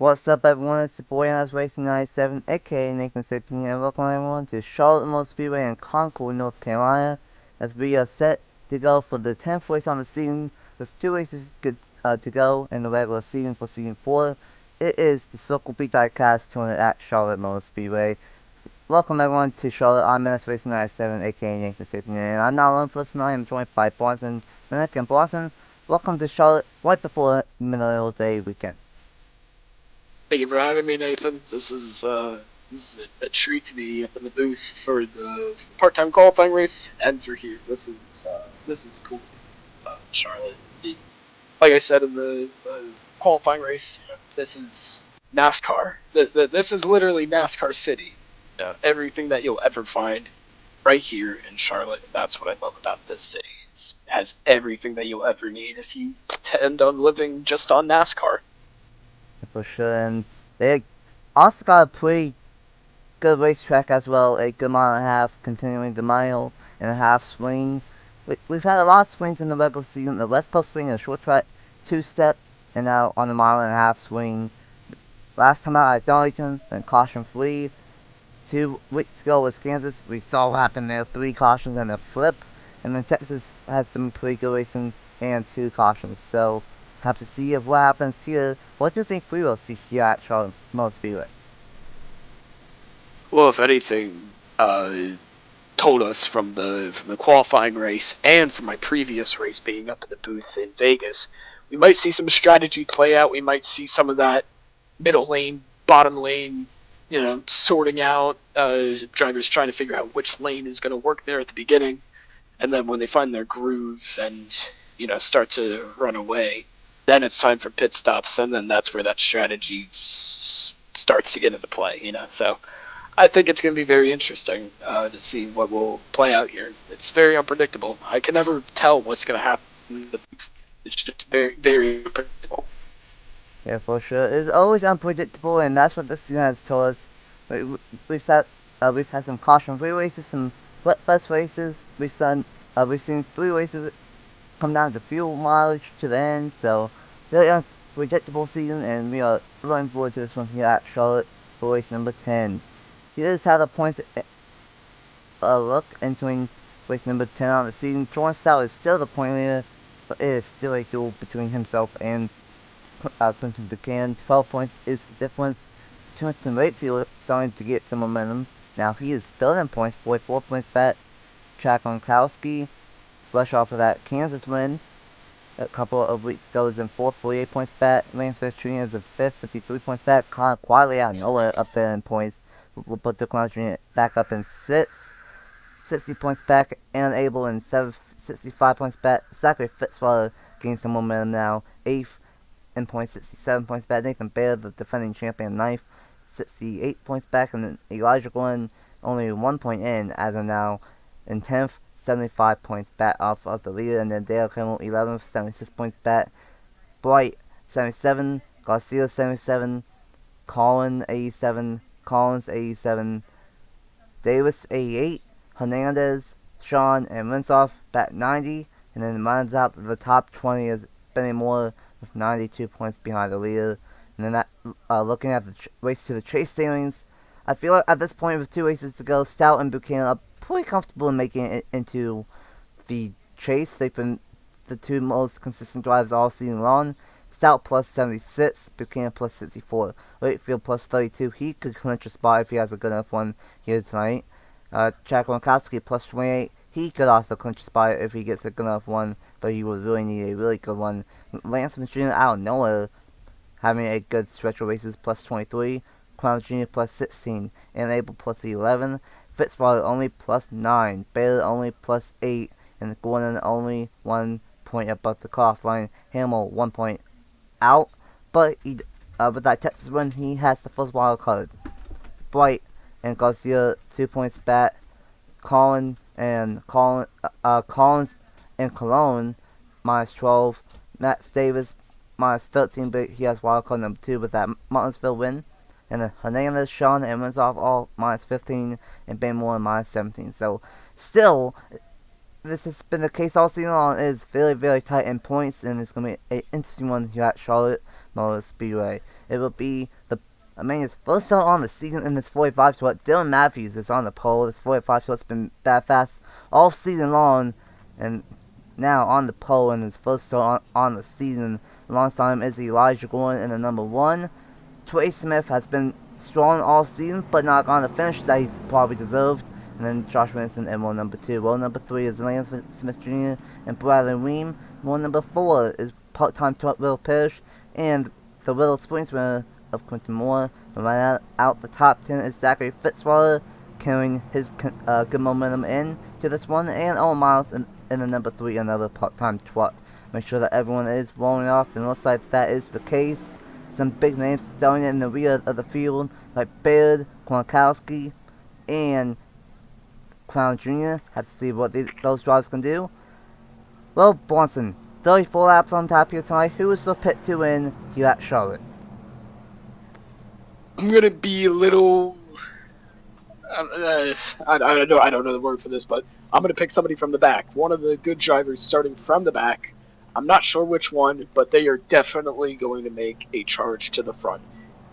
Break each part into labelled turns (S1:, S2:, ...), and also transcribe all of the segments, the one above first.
S1: What's up, everyone? It's your boy Nas Racing 97, aka Nathan Stapleton, and welcome everyone to Charlotte Motor Speedway in Concord, North Carolina, as we are set to go for the 10th race on the season, with 2 races to go in the regular season for season 4. It is the Circle B Diecast tournament at Charlotte Motor Speedway. Welcome everyone to Charlotte. I'm Nas Racing 97, aka Nathan Stapleton, and I'm not alone for this tonight. I'm joined by Boston, Minik, and Boston. Welcome to Charlotte right before Memorial Day weekend.
S2: Thank you for having me, Nathan. This is a treat to be in the booth for the part-time qualifying race, and for here. This is cool. Charlotte. Like I said in the qualifying race, this is NASCAR. This is literally NASCAR City. Everything that you'll ever find right here in Charlotte. That's what I love about this city. It has everything that you'll ever need if you intend on living just on NASCAR.
S1: For sure, and they also got a pretty good racetrack as well, a good mile and a half, continuing the mile and a half swing. We've had a lot of swings in the regular season. The West Coast swing, a short track, two-step, and now on the mile and a half swing. Last time out at Darlington, then caution free. 2 weeks ago was Kansas. We saw what happened there, 3 cautions and a flip. And then Texas had some pretty good racing and 2 cautions. So, have to see if what happens here. What do you think we will see here at Charlotte Motor Speedway?
S2: Well, if anything, told us from the qualifying race and from my previous race being up at the booth in Vegas, we might see some strategy play out. We might see some of that middle lane, bottom lane, sorting out, drivers trying to figure out which lane is going to work there at the beginning, and then when they find their groove and start to run away, then it's time for pit stops, and then that's where that strategy starts to get into play. So I think it's going to be very interesting to see what will play out here. It's very unpredictable. I can never tell what's going to happen. It's just very, very unpredictable.
S1: Yeah, for sure. It's always unpredictable, and that's what this season has told us. We've had some caution-free races, some wet fest races. We've seen 3 races come down to fuel mileage to the end. So really unpredictable season, and we are looking forward to this one here at Charlotte for race number 10. Here's how the points look entering race number 10 on the season. Torrance Stout is still the point leader, but it is still a duel between himself and Clinton Buchanan. 12 points is the difference. Tristan Wakefield starting to get some momentum. Now he is third in points, 44 points back. Chad Gronkowski, rush off of that Kansas win a couple of weeks ago, is in fourth, 48 points back. Lance Vestrini is in fifth, 53 points back. Kind of quietly out of nowhere up there in points. We'll put the Jr. back up in sixth, 60 points back. And Abel in seventh, 65 points back. Zachary Fitzwater gains some momentum now, eighth in points, 67 points back. Nathan Baer, the defending champion, ninth, 68 points back. And then Elijah Glenn only 1 point in as of now in 10th, 75 points back off of the leader. And then Dale Kimmel 11th, 76 points back. Bright 77, Garcia 77, Collins 87, Collins 87, Davis 88, Hernandez, Sean, and Rinsoff back 90. And then rounds out the top 20 is Benny Moore with 92 points behind the leader. And then looking at the race to the chase standings, I feel like at this point with 2 races to go, Stout and Buchanan are pretty comfortable in making it into the chase. They've been the 2 most consistent drivers all season long. Stout plus 76, Buchanan plus 64, Wakefield plus 32. He could clinch a spot if he has a good enough one here tonight. Chad Gronkowski plus 28. He could also clinch a spot if he gets a good enough one, but he would really need a really good one. Lance Jr. out of nowhere, having a good stretch of races, plus 23. Crown Jr. plus 16. And Abel plus 11. Fitzwater only plus 9. Baylor only plus 8. And Gordon only 1 point above the cutoff line. Hamill 1 point out. But with that Texas win, he has the first wild card. Bright and Garcia 2 points back. Collins and Cologne minus 12. Matt Davis minus 13, but he has wild card number 2 with that Martinsville win. And then Hernandez, Sean, and Rinsoff all minus 15, and Ben Moore minus 17. So, still, this has been the case all season long. It is very, very tight in points, and it's going to be an interesting one here at Charlotte Motor Speedway. it will be his first start on the season in this 45 spot. Dylan Matthews is on the pole. This 45 spot's been that fast all season long, and now on the pole in his first start on the season. Alongside him is Elijah Gordon in the number 1. Trey Smith has been strong all season, but not on the finish that he's probably deserved. And then Josh Manson in row number 2. Row number 3 is Lance Smith Jr. and Bradley Weem. Row number 4 is part-time Will Parrish and the Little Springs winner of Quentin Moore. And right out the top 10 is Zachary Fitzwater, carrying his good momentum in to this one. And Owen Miles in the number 3, another part-time twat. Make sure that everyone is rolling off, and it looks like that is the case. Some big names starting in the rear of the field, like Baird, Gronkowski, and Crown Jr. Have to see what those drivers can do. Well, Bronson, 34 laps on tap here tonight. Who is the pit to win here at Charlotte?
S2: I'm gonna be a little. I don't know the word for this, but I'm gonna pick somebody from the back. One of the good drivers starting from the back. I'm not sure which one, but they are definitely going to make a charge to the front.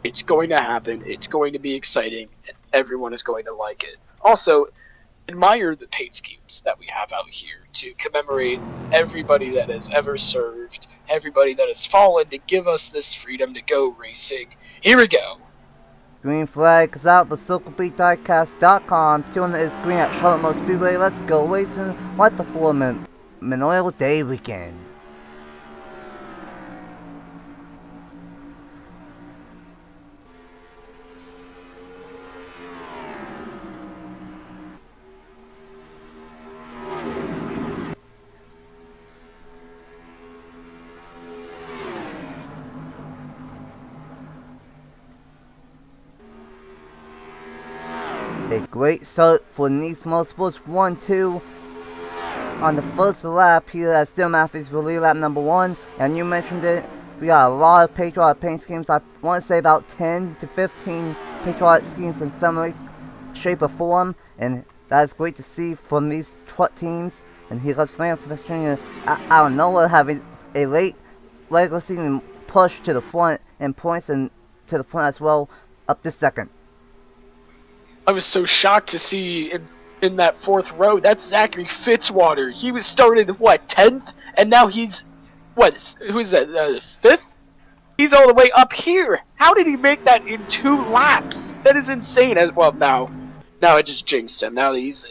S2: It's going to happen. It's going to be exciting, and everyone is going to like it. Also, admire the paint schemes that we have out here to commemorate everybody that has ever served, everybody that has fallen to give us this freedom to go racing. Here we go.
S1: Green flag is out. The CircleBDiecast.com. 200 is green at Charlotte Motor Speedway. Let's go racing right before Memorial Day weekend. A great start for Nice Motorsports 1-2 on the first lap here as Dylan Matthews will lead lap number 1. And you mentioned it, we got a lot of patriotic paint schemes. I want to say about 10 to 15 patriotic schemes in some way, shape, or form. And that is great to see from these teams. And he lets Lance Smith Jr. out of nowhere having a late regular season push to the front and points and to the front as well, up to second.
S2: I was so shocked to see in that 4th row, that's Zachary Fitzwater. He was started, 10th? And now he's, who is that, 5th? He's all the way up here. How did he make that in 2 laps? That is insane. Now I just jinxed him. Now he's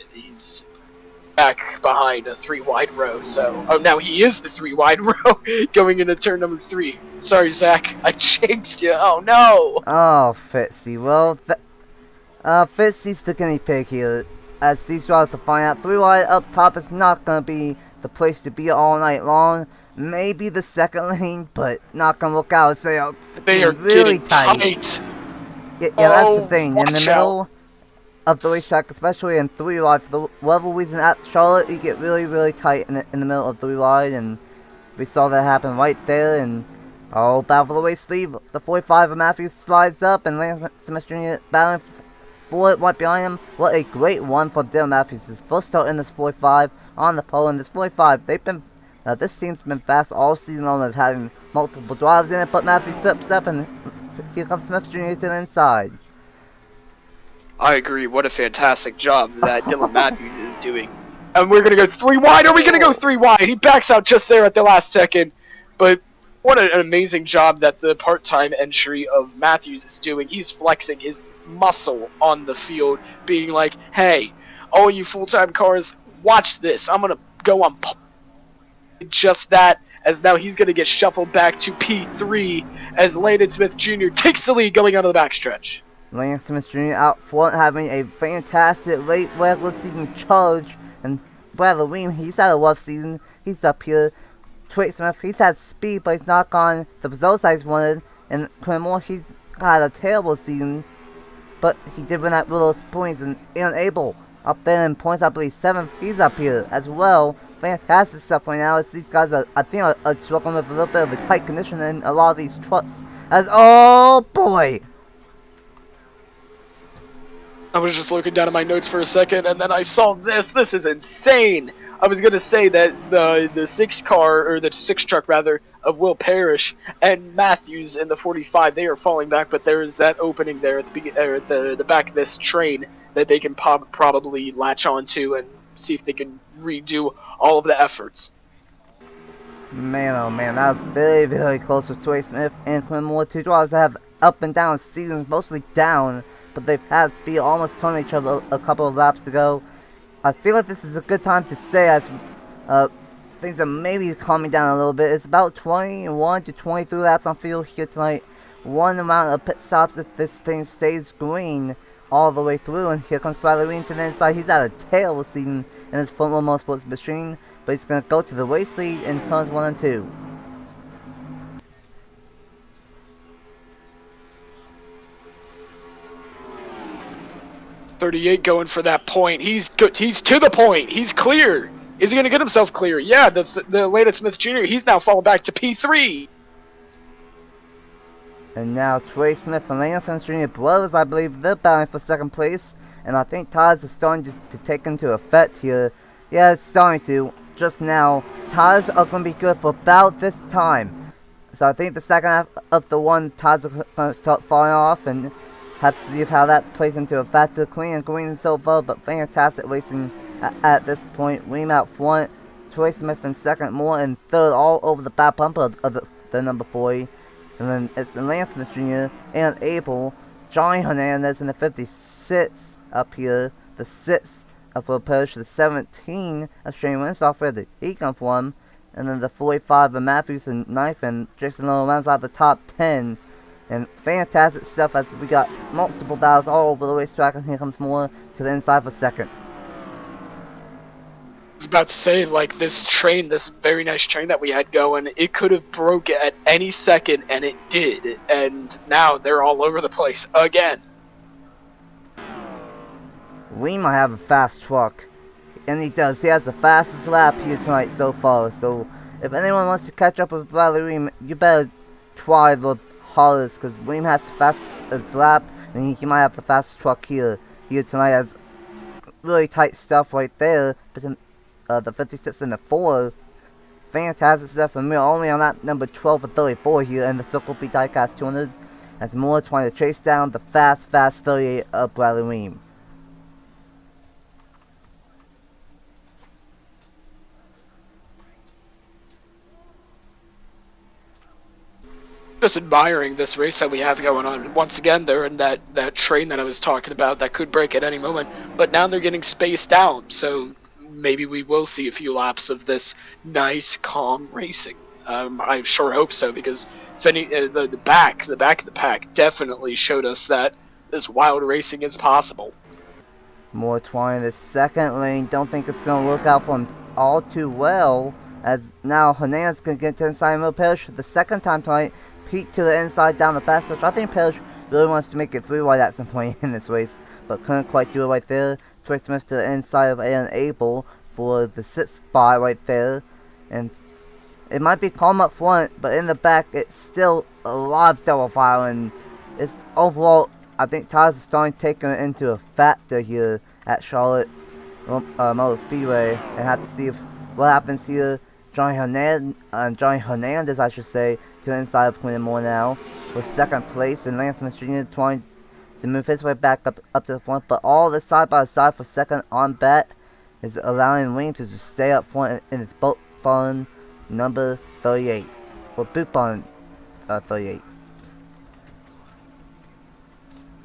S2: back behind a 3-wide row, so... Oh, now he is the 3-wide row going into turn number 3. Sorry, Zach. I jinxed you. Oh, no.
S1: Oh, Fitzy. Well, Fitzy's the guinea pig here, as these drivers will find out 3-wide up top is not going to be the place to be all night long. Maybe the second lane, but not going to work out. They are really tight. Yeah, that's the thing. In the middle of the racetrack, especially in 3-wide, for the whatever reason at Charlotte, you get really, really tight in the middle of 3-wide, and we saw that happen right there. And battle for the race lead. The 45 of Matthews slides up, and Lance Smith Jr. battling for it right behind him. What a great one for Dylan Matthews. His first start in this 45 on the pole. In this 45, this team's been fast all season long of having multiple drives in it, but Matthews steps up, and here comes Smith Jr. to the inside.
S2: I agree. What a fantastic job that Dylan Matthews is doing. And we're going to go 3-wide. Are we going to go 3-wide? He backs out just there at the last second. But what an amazing job that the part-time entry of Matthews is doing. He's flexing his muscle on the field, being like, hey, all you full-time cars, watch this. I'm going to go on just that, as now he's going to get shuffled back to P3 as Landon Smith Jr. takes the lead going onto the backstretch.
S1: Landon Smith Jr. out front having a fantastic late regular season charge, and Bradley Weem, he's had a rough season. He's up here. Trey Smith, he's had speed, but he's not gone the results he's wanted. And Quinn Moore, he's had a terrible season, but he did win at Little Springs, and Abel up there in points, I believe 7th. He's up here as well. Fantastic stuff right now, as these guys are struggling with a little bit of a tight condition in a lot of these trucks. As, oh boy!
S2: I was just looking down at my notes for a second, and then I saw this. This is insane. I was gonna say that the six car or the six truck rather of Will Parrish and Matthews in the 45, they are falling back, but there is that opening there at the back of this train that they can probably latch onto and see if they can redo all of the efforts.
S1: Man, oh man, that was very, very close with Troy Smith and Quinn Moore. Two drivers that have up and down seasons, mostly down, but they've had speed almost turning each other a couple of laps to go. I feel like this is a good time to say as things are maybe calming down a little bit. It's about 21 to 23 laps on field here tonight. One amount of pit stops if this thing stays green all the way through. And here comes Bradley Weem to the inside. He's at a tail season in his front wheel motorsports machine, but he's going to go to the race lead in turns 1 and 2.
S2: .38 going for that point. He's good. He's to the point. He's clear. Is he going to get himself clear? Yeah, the Landon Smith Jr., he's now falling back to P3.
S1: And now Trey Smith and Landon Smith Jr. brothers, I believe, they're battling for second place. And I think ties are starting to take into effect here. Yeah, it's starting to. Just now, ties are going to be good for about this time. So I think the second half of the one, ties are going to start falling off. And have to see how that plays into a factor. Clean and green and silver, but fantastic racing at this point. Weem out front, Troy Smith in second, Moore in third, all over the back bumper of the number 40. And then it's Lance Smith Jr. and Abel. Johnny Hernandez in the 56 up here. The 6 of Will Parrish, the 17 of Shane Winstoff, where did he come from? And then the 45 of Matthews in 9th, and Jason Lowe rounds out the top 10. And fantastic stuff as we got multiple battles all over the racetrack, and here comes Moore to the inside for second.
S2: I was about to say, like, this train, this very nice train that we had going, it could have broke at any second, and it did. And now they're all over the place again.
S1: We might have a fast truck, and he does. He has the fastest lap here tonight so far. So if anyone wants to catch up with Bradley Weem, you better try the hardest, because Weem has the fastest lap, and he might have the fastest truck here tonight. Has really tight stuff right there between the 56 and the 4. Fantastic stuff, and we're only on that number 12 for 34 here in the Circle B Diecast 200, as Moore trying to chase down the fast 38 of Bradley Weem.
S2: Just admiring this race that we have going on. Once again, they're in that train that I was talking about that could break at any moment, but now they're getting spaced out, so maybe we will see a few laps of this nice, calm racing. I sure hope so, because the back of the pack definitely showed us that this wild racing is possible.
S1: Moore trying the second lane. Don't think it's going to work out for him all too well, as now Hernandez can get to the inside of Will Parrish the second time tonight. Pete to the inside down the fast switch. I think Parrish really wants to make it 3 wide at some point in this race, but couldn't quite do it right there. Troy Smith to the inside of Aaron Abel for the 6th spot right there. And it might be calm up front, but in the back it's still a lot of double file, and it's overall, I think Taz is starting to take it into a factor here at Charlotte Motor Speedway, and have to see what happens here. Johnny Hernandez, I should say, to the inside of Quinn Moore now for second place, and Lance Smith Jr. trying to move his way back up to the front, but all this side by side for second on bet is allowing Williams to just stay up front in his boat barn number 38, or boot barn 38.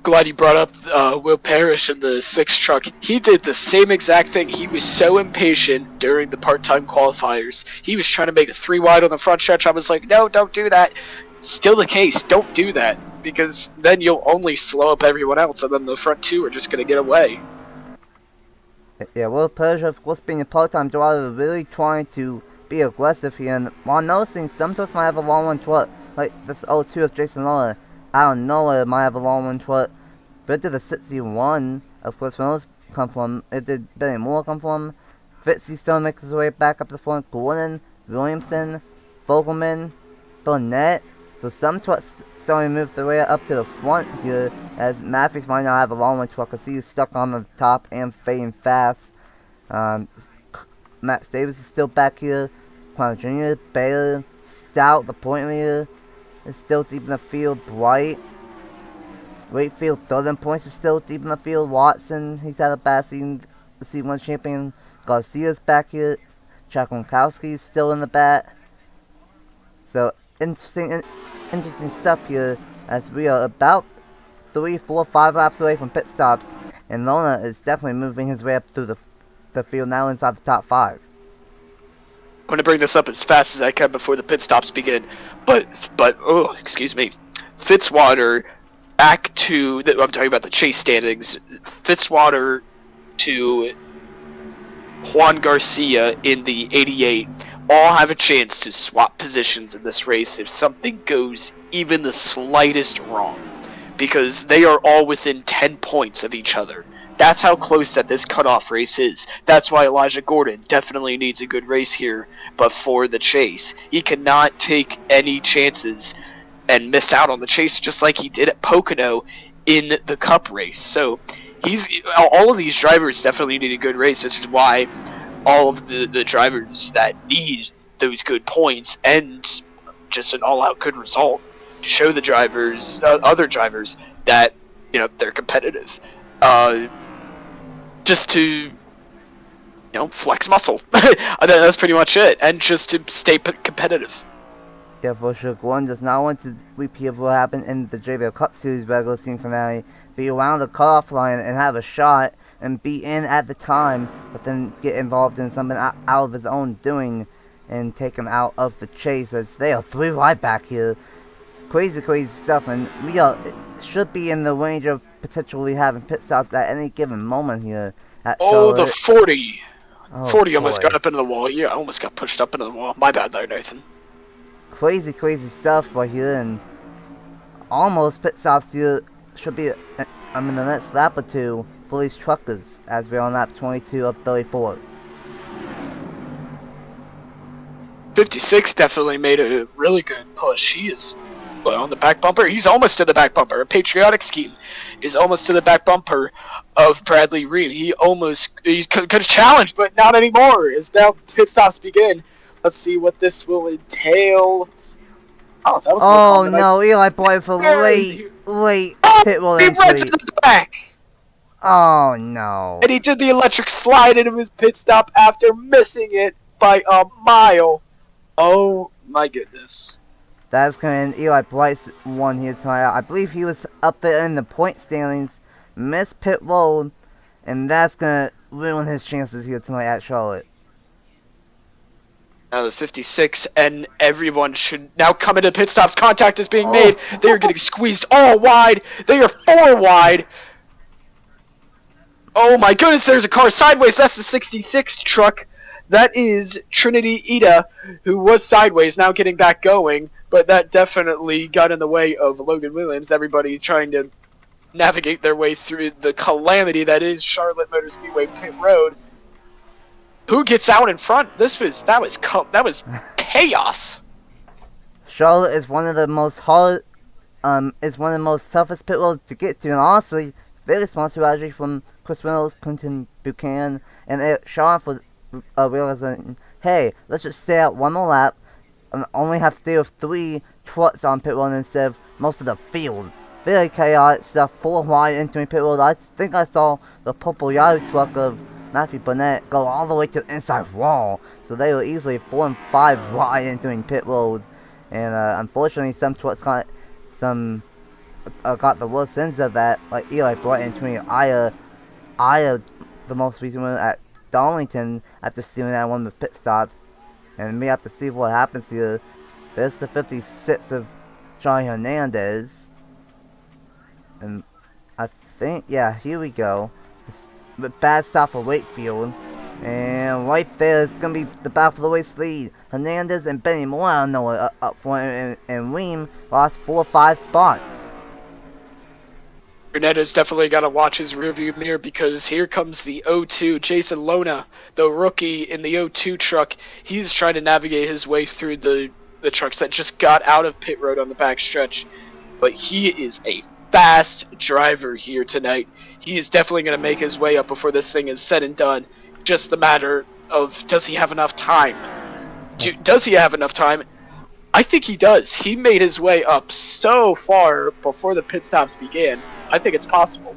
S2: Glad you brought up Will Parrish in the 6 truck. He did the same exact thing. He was so impatient during the part-time qualifiers. He was trying to make a 3 wide on the front stretch. I was like, no, don't do that. Still the case. Don't do that, because then you'll only slow up everyone else, and then the front 2 are just going to get away.
S1: Yeah, Will Parrish, of course, being a part-time driver, really trying to be aggressive here. And while noticing some tours might have a long one truck, like this 02 of Jason Lawler, I don't know where it might have a long one truck, but it did the 61, of course, when those come from. It did Benny Moore come from. Fitzy still makes his way back up the front. Gordon, Williamson, Fogelman, Burnett. So some trucks starting to move their way up to the front here, as Matthews might not have a long one truck, because he's stuck on the top and fading fast. Max Davis is still back here. Quantum Jr., Baylor, Stout, the point leader, is still deep in the field. Bright, Wakefield, third in points, is still deep in the field. Watson, he's had a bad season, the C1 champion. Garcia's back here. Chuck Gronkowski's still in the bat. So, interesting stuff here as we are about 3, 4, 5 laps away from pit stops. And Lona is definitely moving his way up through the field now inside the top 5.
S2: I'm going to bring this up as fast as I can before the pit stops begin. But oh, excuse me. Fitzwater back to, I'm talking about the chase standings. Fitzwater to Juan Garcia in the 88 all have a chance to swap positions in this race if something goes even the slightest wrong. Because they are all within 10 points of each other. That's how close that this cutoff race is. That's why Elijah Gordon definitely needs a good race here before the chase. He cannot take any chances and miss out on the chase just like he did at Pocono in the Cup race. So all of these drivers definitely need a good race, which is why all of the drivers that need those good points and just an all-out good result to show the drivers, other drivers, that they're competitive. Just to flex muscle. That's pretty much it, and just to stay competitive.
S1: Yeah, for sure. Gordon does not want to repeat what happened in the JBL Cup Series regular season finale, be around the cutoff line and have a shot and be in at the time, but then get involved in something out of his own doing and take him out of the chase, as they are 3 wide back here. Crazy stuff, and we should be in the range of potentially having pit stops at any given moment here at Charlotte.
S2: The 40.
S1: Oh,
S2: 40 almost got up into the wall. Yeah, almost got pushed up into the wall. My bad there, Nathan.
S1: Crazy stuff right here, and almost pit stops here should be in the next lap or two for these truckers, as we're on lap 22 of 34.
S2: 56 definitely made a really good push. He is on the back bumper. He's almost to the back bumper. A patriotic scheme is almost to the back bumper of Bradley Reed. He could have challenged, but not anymore. As now pit stops begin. Let's see what this will entail. Oh, that was.
S1: Oh no, Eli Boyd for late pit wall entry.
S2: Right to the back.
S1: Oh no.
S2: And he did the electric slide into his pit stop after missing it by a mile. Oh my goodness.
S1: That's going to Eli Blythe's one here tonight. I believe he was up there in the point standings, missed pit road, and that's going to ruin his chances here tonight at Charlotte.
S2: Now the 56, and everyone should now come into pit stops. Contact is being made. They are getting squeezed all wide. They are 4 wide. Oh my goodness, there's a car sideways. That's the 66 truck. That is Trinity Ida, who was sideways, now getting back going. But that definitely got in the way of Logan Williams. Everybody trying to navigate their way through the calamity that is Charlotte Motor Speedway Pit Road. Who gets out in front? That was chaos.
S1: Charlotte is one of the most toughest pit roads to get to, and honestly, very smart strategy from Chris Reynolds, Quentin Buchanan, and Sean for realizing, hey, let's just stay out one more lap and only have to deal with 3 trucks on pit road instead of most of the field. Very chaotic stuff, 4 wide entering pit road. I think I saw the purple Yahoo truck of Matthew Burnett go all the way to the inside wall, so they were easily 4 and 5 wide entering pit road. And unfortunately, some trucks got the worst ends of that, like Eli Bright entering Aya, the most recent one at Darlington after stealing that one of the pit stops. And we have to see what happens here. There's the 56 of Johnny Hernandez. And I think, yeah, here we go. The bad stop for Wakefield. And right there is going to be the battle for the race lead. Hernandez and Benny Moore, I don't know, up front. And Ream lost 4 or 5 spots.
S2: Hernandez definitely got to watch his rearview mirror, because here comes the 02, Jason Lona, the rookie in the 02 truck. He's trying to navigate his way through the trucks that just got out of pit road on the back stretch. But he is a fast driver here tonight. He is definitely going to make his way up before this thing is said and done. Just a matter of does he have enough time? Does he have enough time? I think he does. He made his way up so far before the pit stops began. I think it's possible.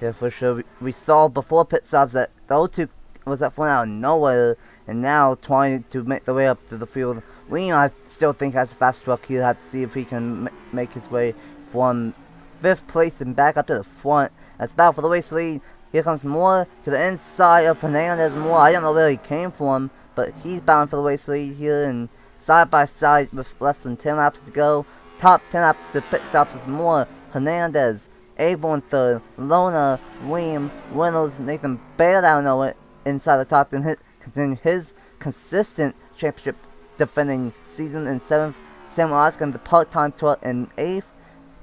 S1: Yeah, for sure. We saw before pit stops that the O2 was that flying out of nowhere, and now trying to make the way up to the field. Weem, I still think, has a fast truck. He'll have to see if he can make his way from 5th place and back up to the front. That's battle for the race lead. Here comes Moore to the inside of Hernandez. Moore, I don't know where he came from, but he's bound for the race lead here, and side by side with less than 10 laps to go. Top 10 after pit stops is Moore, Hernandez, Abel in 3rd, Lona, Weem, Reynolds, Nathan bailed out of it inside the top 10, continuing his consistent championship defending season in 7th. Sam Oscar the part-time tour in 8th.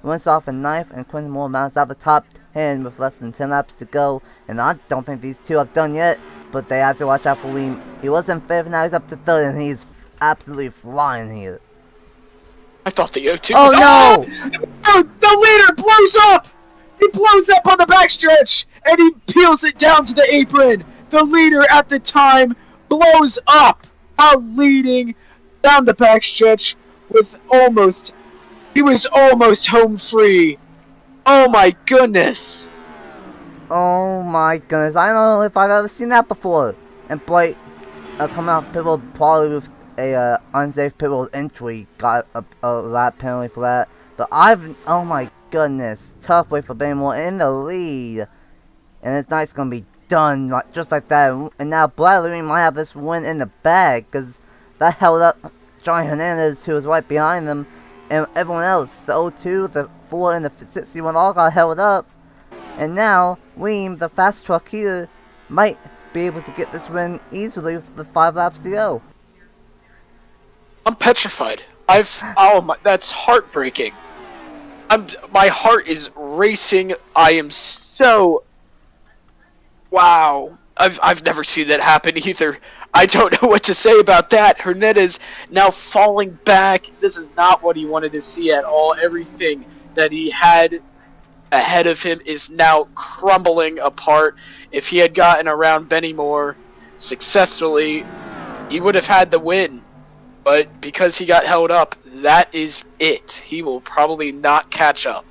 S1: Runs off in 9th, and Quentin Moore mounts out the top 10 with less than 10 laps to go. And I don't think these two have done yet, but they have to watch out for Weem. He was in 5th, now he's up to 3rd, and he's absolutely flying here.
S2: I thought the O2
S1: Oh no!
S2: Oh, the leader blows up! He blows up on the backstretch, and he peels it down to the apron. The leader at the time blows up while leading down the backstretch with he was almost home free. Oh my goodness.
S1: Oh my goodness, I don't know if I've ever seen that before. And Blake coming out of pit probably with a unsafe pit entry, got a lap penalty for that. But oh my goodness, tough way for Benny Moore in the lead. And it's nice gonna be done just like that. And now Bradley might have this win in the bag, because that held up Johnny Hernandez, who was right behind them, and everyone else. The 02, the 4, and the 61 all got held up. And now Weem, the fast truck here, might be able to get this win easily with 5 laps to go.
S2: I'm petrified. Oh my, that's heartbreaking. My heart is racing. I am so, wow. I've never seen that happen either. I don't know what to say about that. Hernandez now falling back. This is not what he wanted to see at all. Everything that he had ahead of him is now crumbling apart. If he had gotten around Benny Moore successfully, he would have had the win. But because he got held up, that is it. He will probably not catch up.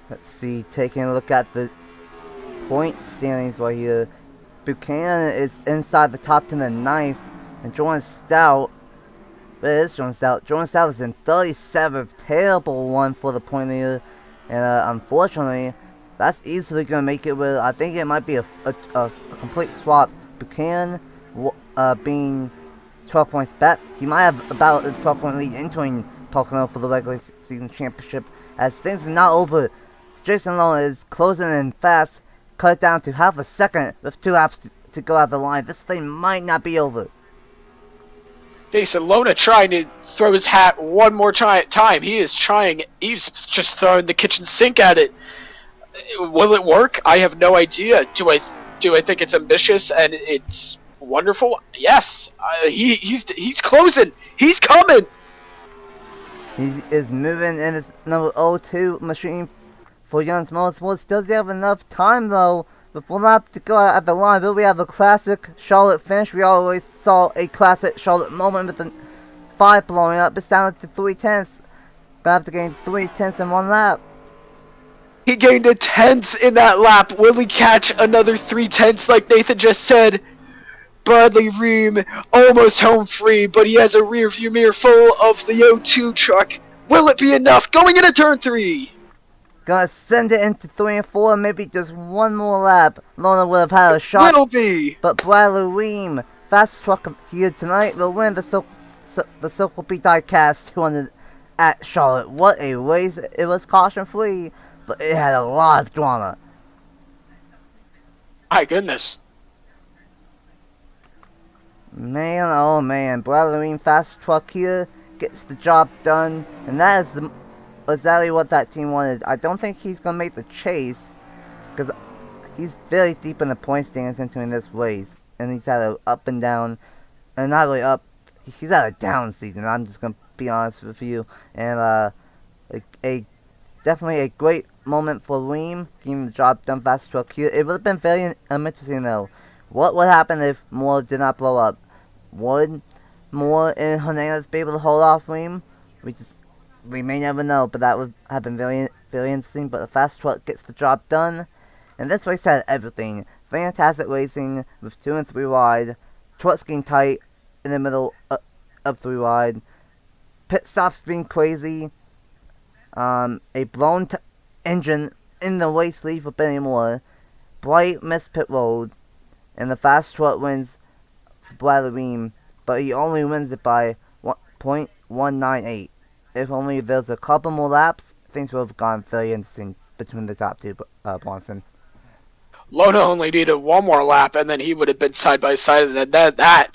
S1: Let's see, taking a look at the point standings right here. Buchanan is inside the top 10 in 9th, and Jordan Stout, where is Jordan Stout? Jordan Stout is in 37th, terrible one for the point leader, and unfortunately, that's easily going to make it where I think it might be a complete swap. Buchanan being 12 points back, he might have about a 12-point lead entering Pocono for the regular season championship, as things are not over. Jason Lone is closing in fast, cut it down to half a second with 2 laps to go out of the line. This thing might not be over.
S2: Jason Lona trying to throw his hat one more time. He's just throwing the kitchen sink at it. Will it work? I have no idea. Do I think it's ambitious and it's wonderful? Yes. He's closing. He's coming.
S1: He is moving in his number 02 machine for Young's Motorsports. Does he have enough time though? With 1 lap to go at the line, but we have a classic Charlotte finish. We always saw a classic Charlotte moment with the 5 blowing up. It's down to 3/10. Gonna have to gain 3/10 in 1 lap.
S2: He gained a 10th in that lap. Will he catch another 3/10 like Nathan just said? Bradley Ream almost home free, but he has a rear view mirror full of the O2 truck. Will it be enough? Going into turn 3.
S1: Gonna send it into 3 and 4, maybe just 1 more lap. Lona would have had a shot.
S2: Will be.
S1: But Bradley Ream, fast truck here tonight, will win the Circle B Diecast 200 at Charlotte. What a race. It was caution free, but it had a lot of drama.
S2: My goodness.
S1: Man, oh man, Bradley Ream, fast truck here, gets the job done, and that is exactly what that team wanted. I don't think he's going to make the chase, because he's very deep in the point standings entering this race, and he's had a up and down, and not really up, he's had a down season, I'm just going to be honest with you, and definitely a great moment for Ream, getting the job done fast truck here. It would have been very interesting though. What would happen if Moore did not blow up? Would Moore and Hernandez be able to hold off Ream? We may never know, but that would have been very interesting. But the fast truck gets the job done, and this race had everything. Fantastic racing with 2 and 3 wide, trucks getting tight in the middle of 3 wide, pit stops being crazy, a blown engine in the race lead for Benny Moore, Bright missed pit road, and the fast truck wins for Bradley Ream, but he only wins it by 0.198. If only there's a couple more laps, things would have gone very interesting between the top two, Bronson.
S2: Lona only needed one more lap, and then he would have been side by side, and that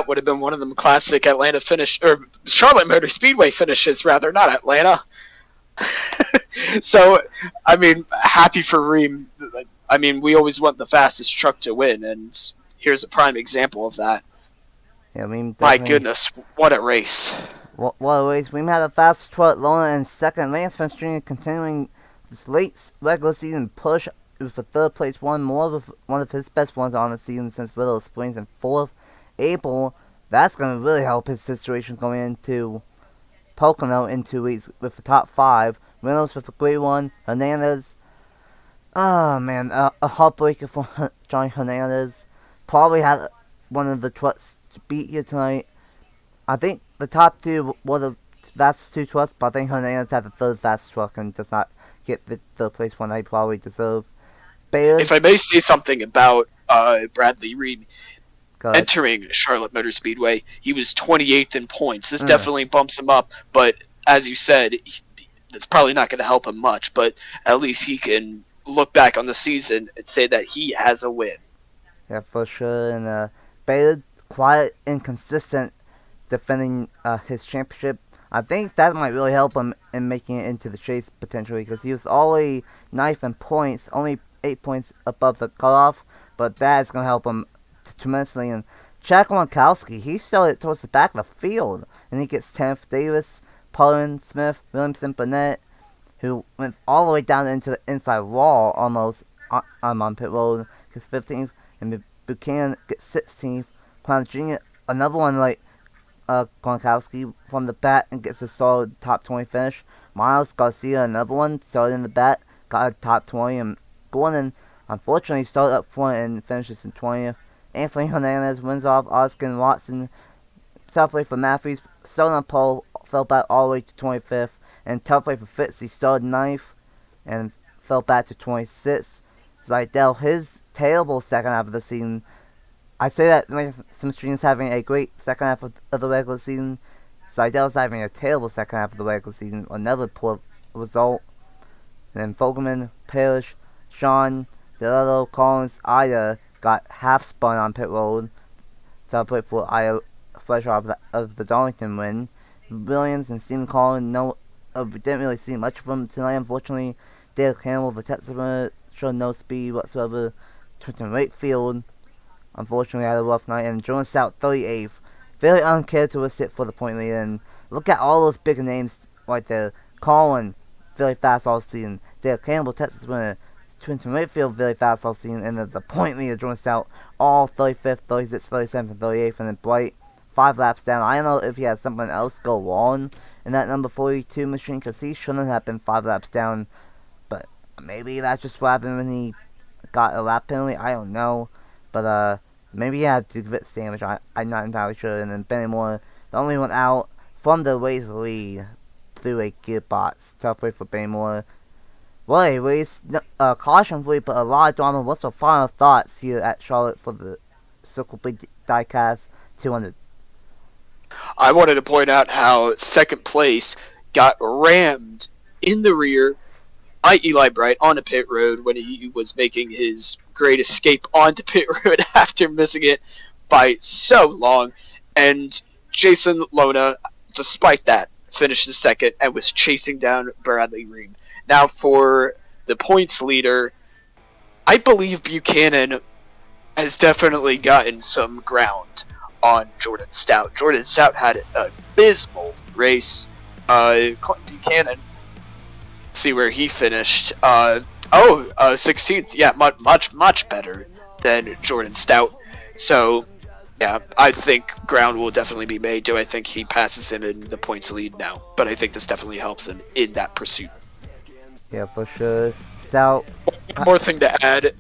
S2: would have been one of them classic Atlanta finish, or Charlotte Motor Speedway finishes, rather, not Atlanta. So, I mean, happy for Ream. I mean, we always want the fastest truck to win, and here's a prime example of that.
S1: Yeah, Ream
S2: My goodness, what a race.
S1: What a race. Ream had the fastest truck, Lona in second. Lance Van String continuing this late regular season push with a third place one, more of one of his best ones on the season since Willow Springs in fourth. April, that's going to really help his situation going into Pocono in 2 weeks with the top 5. Reynolds with a great one. Hernandez, oh man, a heartbreaker for Johnny Hernandez. Probably had one of the trucks to beat here tonight. I think the top 2 were the fastest 2 trucks, but I think Hernandez had the third fastest truck and does not get the third place one he probably deserved. Bailey,
S2: if I may say something about Bradley Ream entering Charlotte Motor Speedway, he was 28th in points. This definitely bumps him up, but as you said, it's probably not going to help him much, but at least he can look back on the season and say that he has a win.
S1: Yeah, for sure. And Bailey, quiet and consistent, defending his championship. I think that might really help him in making it into the chase potentially, because he was already 9th in points, only 8 points above the cutoff, but that is going to help him tremendously. And Jack Gronkowski, he started towards the back of the field, and he gets 10th. Davis, Pullen, Smith, Williamson, Burnett, who went all the way down into the inside wall almost on pit road, gets 15th, and Buchanan gets 16th. Clown Jr., another one like Gronkowski from the bat and gets a solid top 20 finish. Miles Garcia, another one, started in the bat, got a top 20, and Gordon, unfortunately, started up front and finishes in 20th. Anthony Hernandez wins off Oscar Watson. Southway for Matthews, started on pole, fell back all the way to 25th. And Toughway for Fitzy started 9th and fell back to 26th. Zidell, his terrible second half of the season. I say that some streams having a great second half of the regular season. Zidell's having a terrible second half of the regular season. Another poor result. And then Fogelman, Parrish, Sean, Delano, Collins, Ida got half spun on pit road. Celebrate for Ida fresh off of the Darlington win. Williams and Stephen Collins, we didn't really see much of them tonight, unfortunately. Dale Campbell, the Texas showed no speed whatsoever. Trenton Wakefield, unfortunately, had a rough night. And Jordan Stout, 38th. Very uncharacteristic for the point leader. And look at all those big names right there. Colin, very fast all season. Dale Campbell, Texas winner. Trenton Wakefield, very fast all season. And the point leader, Jordan Stout, all 35th, 36th, 37th, and 38th. And then Bright, 5 laps down. I don't know if he had something else go wrong in that number 42 machine, because he shouldn't have been 5 laps down. But maybe that's just what happened when he got a lap penalty. I don't know. But maybe he had to give it damage. I'm not entirely sure. And then Benny Moore, the only one out from the race lead through a gearbox. Tough way for Benny Moore. What a race. Caution free, but a lot of drama. What's your final thoughts here at Charlotte for the Circle B Diecast 200?
S2: I wanted to point out how second place got rammed in the rear by Eli Bright on a pit road when he was making his great escape onto pit road after missing it by so long. And Jason Lona, despite that, finished second and was chasing down Bradley Ream. Now for the points leader, I believe Buchanan has definitely gotten some ground on Jordan Stout. Jordan Stout had an abysmal race. Buchanan, see where he finished. 16th. Yeah, much better than Jordan Stout. So, yeah, I think ground will definitely be made. Do I think he passes him in the points lead? No, but I think this definitely helps him in that pursuit.
S1: Yeah, for sure. Stout.
S2: One more thing to add,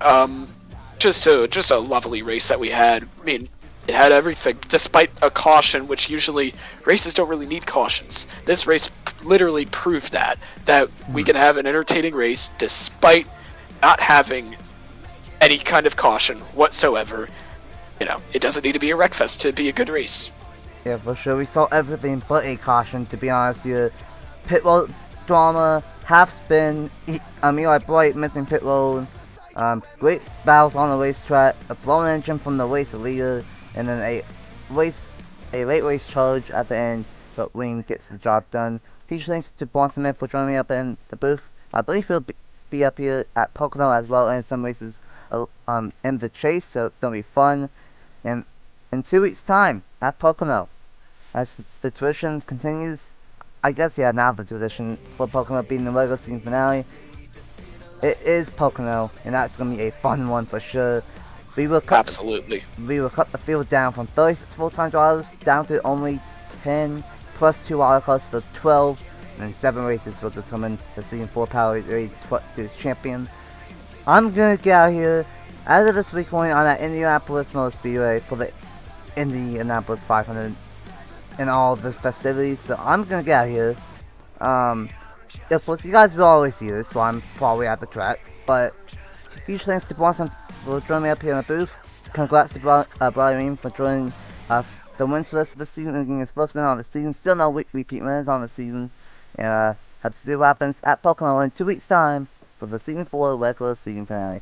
S2: just a lovely race that we had. I mean, it had everything, despite a caution, which usually races don't really need cautions. This race literally proved that we can have an entertaining race despite not having any kind of caution whatsoever. You know, it doesn't need to be a wreckfest to be a good race.
S1: Yeah, for sure. We saw everything but a caution, to be honest here. Pit road drama, half spin, Eli Blight missing pit road, great battles on the racetrack, a blown engine from the race leader, and then a late race charge at the end, but Wing gets the job done. Huge thanks to Bronson Man for joining me up in the booth. I believe he'll be up here at Pocono as well, and some races in the chase, so it's gonna be fun. And in 2 weeks' time at Pocono, as the tradition continues, I guess, yeah, now the tradition for Pocono being the regular season finale, it is Pocono, and that's going to be a fun one for sure.
S2: Absolutely.
S1: We will cut the field down from 36 full-time drivers down to only 10, plus 2 wildcards to 12, and then 7 races will determine the Season 4 Powerade Truck Series champion. I'm going to get out of here. As of this recording, I'm at Indianapolis Motor Speedway for the Indianapolis 500 and all the festivities, so I'm gonna get out of here. Of course, you guys will always see this while I'm probably at the track, but huge thanks to Bronson for joining me up here in the booth. Congrats to Brian for joining the wins list of the season and getting his first win on the season. Still no repeat winners on the season, and have to see what happens at Pocono in 2 weeks' time for the Season 4 regular season finale.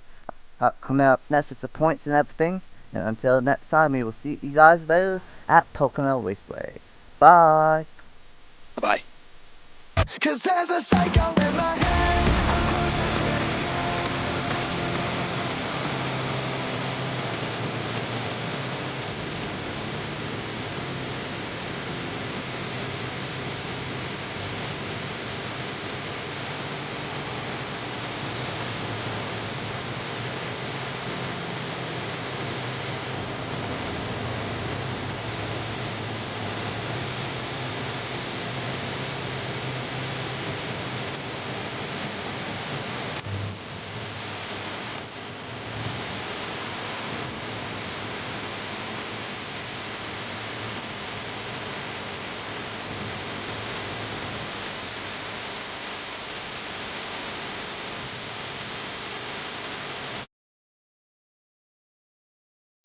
S1: Coming up next is the points and everything. And until next time, we will see you guys later at Pocono Raceway. Bye!
S2: Bye-bye.
S3: 'Cause there's a psycho in my head.